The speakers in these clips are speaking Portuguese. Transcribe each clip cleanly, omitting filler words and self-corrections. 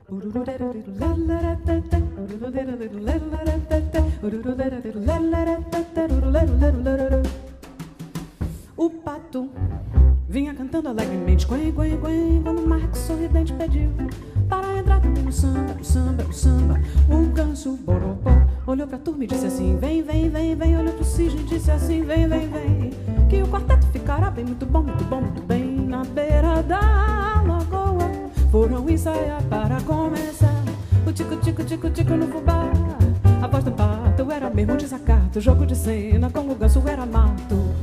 O pato vinha cantando alegremente, quen, quen, quen, quando o Marco sorridente pediu para entrar também no samba, no samba, no samba. O ganso borobó olhou pra turma e disse assim: vem, vem, vem, vem. Olhou pro cisne e disse assim: vem, vem, vem, que o quarteto ficará bem, muito bom, muito bom, muito bem. Na beira da lagoa foram ensaiar para começar o tico, tico, tico, tico no fubá. A voz do pato era mesmo desacato, jogo de cena com o ganso era mato.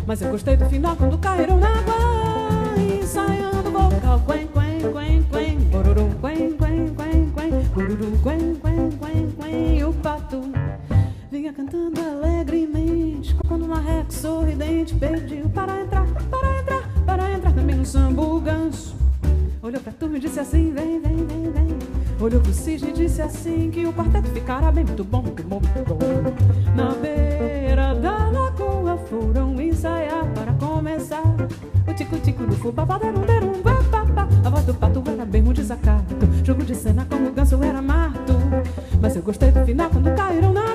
Mas eu gostei do final quando caíram na água, ensaiando o vocal. Quen, quen, quen, quen, boruru, quen, quen, quen, quen, boruru, quen, quen, quen, quen. E o pato vinha cantando alegremente, quando o marreco sorridente pediu para entrar, para entrar, para entrar também no samba. O ganso olhou pra turma e disse assim: vem, vem, vem, vem. Olhou pro cisne e disse assim: que o quarteto ficará bem, muito bom, muito bom, muito bom. Na beira da lagoa foram ensaiar para começar o tico-tico no fubá. A voz do pato era bem um desacato, jogo de cena como o ganso era mato. Mas eu gostei do final quando caíram na